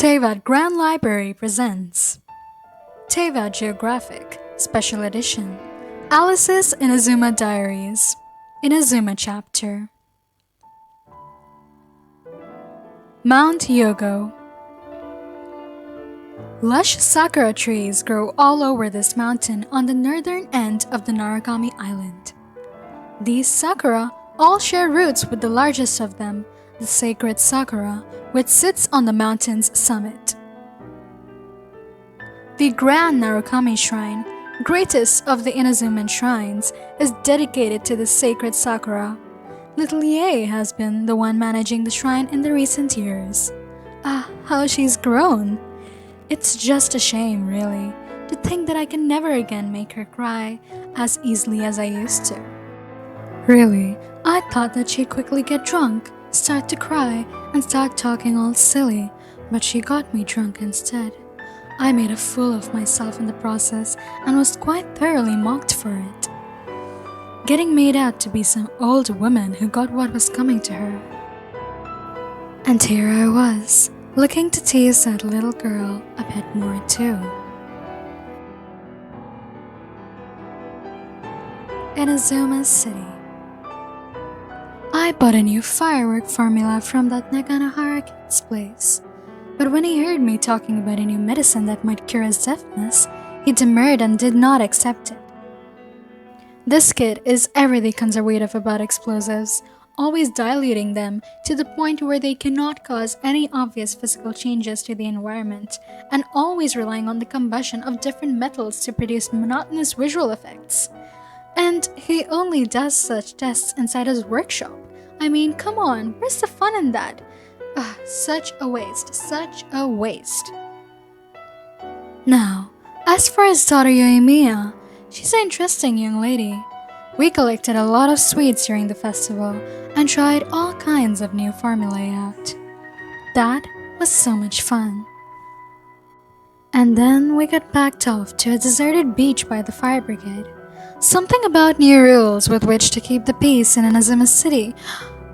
Teyvat Grand Library presents Teyvat Geographic Special Edition Alice's Inazuma Diaries Inazuma Chapter Mount Yogo. Lush sakura trees grow all over this mountain on the northern end of the Narukami Island. These sakura all share roots with the largest of them, the sacred sakura, which sits on the mountain's summit. The Grand Narukami Shrine, greatest of the Inazuman shrines, is dedicated to the sacred sakura. Little Yae has been the one managing the shrine in the recent years. How she's grown! It's just a shame, really, to think that I can never again make her cry as easily as I used to. Really, I thought that she'd quickly get drunk, start to cry, and start talking all silly, but she got me drunk instead. I made a fool of myself in the process and was quite thoroughly mocked for it, getting made out to be some old woman who got what was coming to her. And here I was, looking to tease that little girl a bit more too. Inazuma City. I bought a new firework formula from that Naganohara kid's place, but when he heard me talking about a new medicine that might cure his deafness, he demurred and did not accept it. This kid is everything conservative about explosives, always diluting them to the point where they cannot cause any obvious physical changes to the environment, and always relying on the combustion of different metals to produce monotonous visual effects. And he only does such tests inside his workshop. I mean, come on, where's the fun in that? Such a waste, such a waste. Now, as for his daughter Yoimiya, she's an interesting young lady. We collected a lot of sweets during the festival and tried all kinds of new formulae out. That was so much fun. And then we got packed off to a deserted beach by the fire brigade. Something about new rules with which to keep the peace in Inazuma City,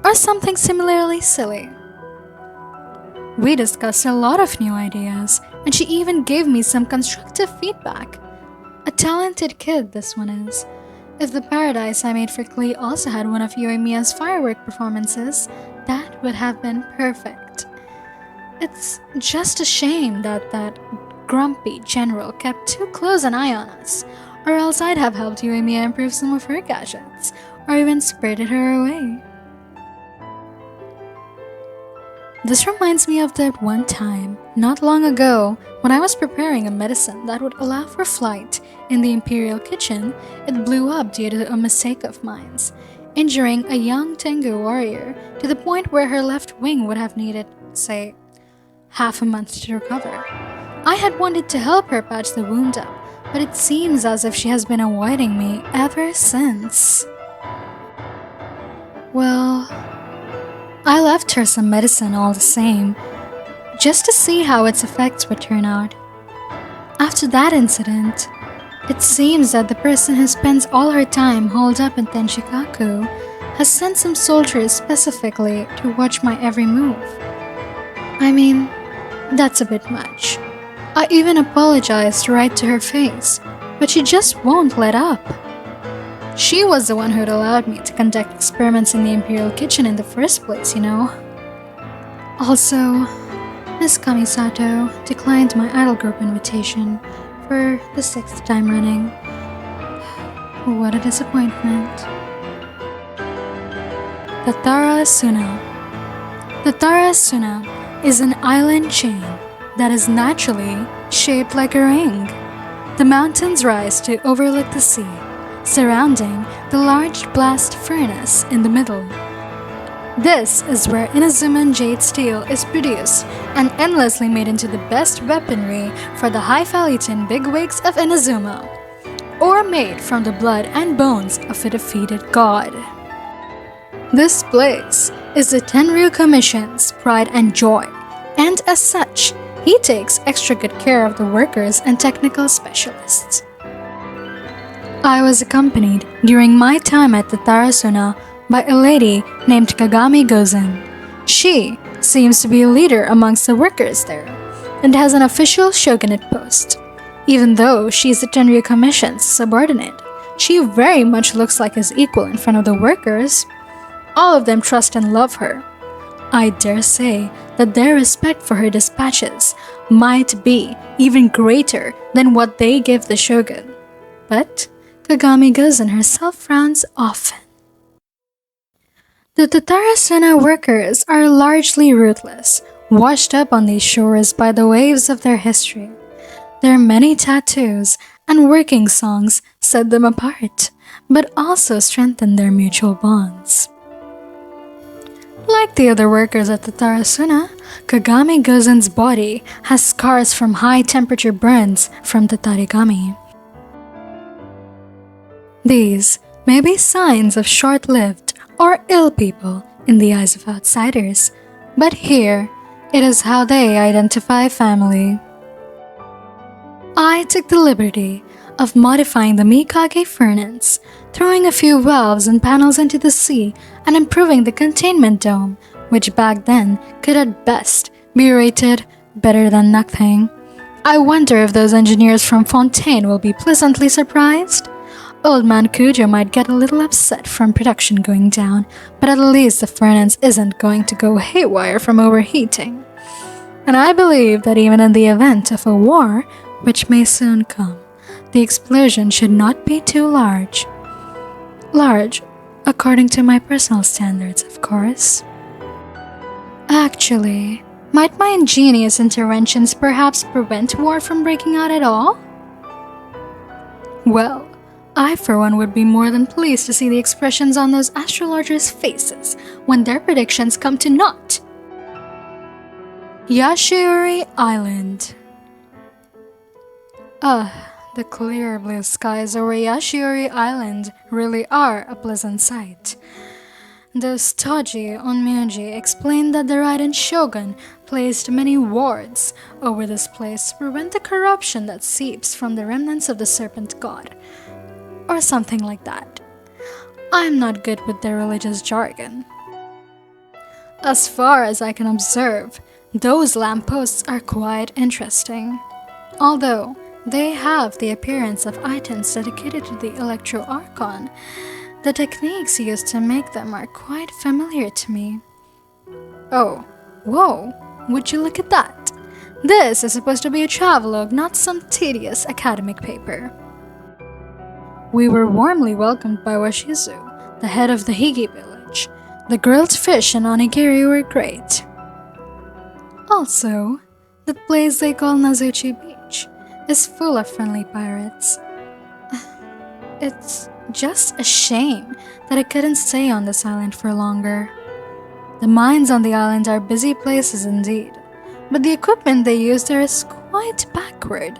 or something similarly silly. We discussed a lot of new ideas, and she even gave me some constructive feedback. A talented kid, this one is. If the paradise I made for Klee also had one of Yoimiya's firework performances, that would have been perfect. It's just a shame that that grumpy general kept too close an eye on us, or else I'd have helped Yoimiya improve some of her gadgets, or even spirited her away. This reminds me of that one time, not long ago, when I was preparing a medicine that would allow for flight in the Imperial kitchen. It blew up due to a mistake of mine, injuring a young Tengu warrior to the point where her left wing would have needed, say, half a month to recover. I had wanted to help her patch the wound up, but it seems as if she has been avoiding me ever since. Well, I left her some medicine all the same, just to see how its effects would turn out. After that incident, it seems that the person who spends all her time holed up in Tenshikaku has sent some soldiers specifically to watch my every move. I mean, that's a bit much. I even apologized right to her face, but she just won't let up. She was the one who'd allowed me to conduct experiments in the Imperial kitchen in the first place, you know. Also, Miss Kamisato declined my idol group invitation for the 6th time running. What a disappointment. The Tarasuna. The Tarasuna is an island chain that is naturally shaped like a ring. The mountains rise to overlook the sea, surrounding the large blast furnace in the middle. This is where Inazuman jade steel is produced and endlessly made into the best weaponry for the highfalutin bigwigs of Inazuma, or made from the blood and bones of a defeated god. This place is the Tenryu Commission's pride and joy, and as such, he takes extra good care of the workers and technical specialists. I was accompanied during my time at the Tarasuna by a lady named Kagami Gozen. She seems to be a leader amongst the workers there, and has an official shogunate post. Even though she's the Tenryu Commission's subordinate, she very much looks like his equal in front of the workers. All of them trust and love her. I dare say that their respect for her dispatches might be even greater than what they give the shogun. But Kagami Gozen herself frowns often. The Tatarasuna workers are largely ruthless, washed up on these shores by the waves of their history. Their many tattoos and working songs set them apart, but also strengthen their mutual bonds. Like the other workers at Tatarasuna, Kagami Gozen's body has scars from high-temperature burns from Tatarigami. These may be signs of short-lived or ill people in the eyes of outsiders, but here, it is how they identify family. I took the liberty of modifying the Mikage furnace, throwing a few valves and panels into the sea and improving the containment dome, which back then could at best be rated better than nothing. I wonder if those engineers from Fontaine will be pleasantly surprised. Old man Kujo might get a little upset from production going down, but at least the furnace isn't going to go haywire from overheating. And I believe that even in the event of a war, which may soon come, the explosion should not be too large. Large, according to my personal standards, of course. Actually, might my ingenious interventions perhaps prevent war from breaking out at all? Well, I for one would be more than pleased to see the expressions on those astrologers' faces when their predictions come to naught. Yashiuri Island. The clear blue skies over Yashiuri Island really are a pleasant sight. Those Toji Onmyoji explained that the Raiden Shogun placed many wards over this place to prevent the corruption that seeps from the remnants of the Serpent God, or something like that. I'm not good with their religious jargon. As far as I can observe, those lampposts are quite interesting. Although they have the appearance of items dedicated to the Electro Archon, the techniques used to make them are quite familiar to me. Oh, whoa, would you look at that? This is supposed to be a travelogue, not some tedious academic paper. We were warmly welcomed by Washizu, the head of the Higi village. The grilled fish and onigiri were great. Also, the place they call Nazuchi Beach is full of friendly pirates. It's just a shame that I couldn't stay on this island for longer. The mines on the island are busy places indeed, but the equipment they use there is quite backward.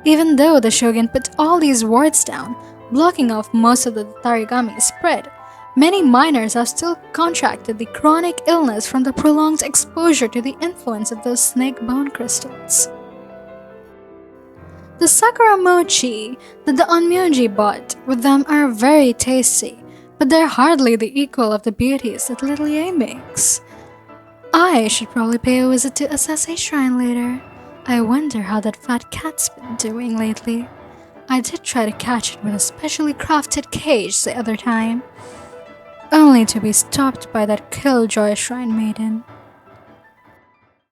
Even though the shogun put all these wards down, blocking off most of the Tarigami spread, many miners have still contracted the chronic illness from the prolonged exposure to the influence of those snake bone crystals. The sakura mochi that the onmyoji bought with them are very tasty, but they're hardly the equal of the beauties that Little Ye makes. I should probably pay a visit to Asase Shrine later. I wonder how that fat cat's been doing lately. I did try to catch it with a specially crafted cage the other time, only to be stopped by that killjoy shrine maiden.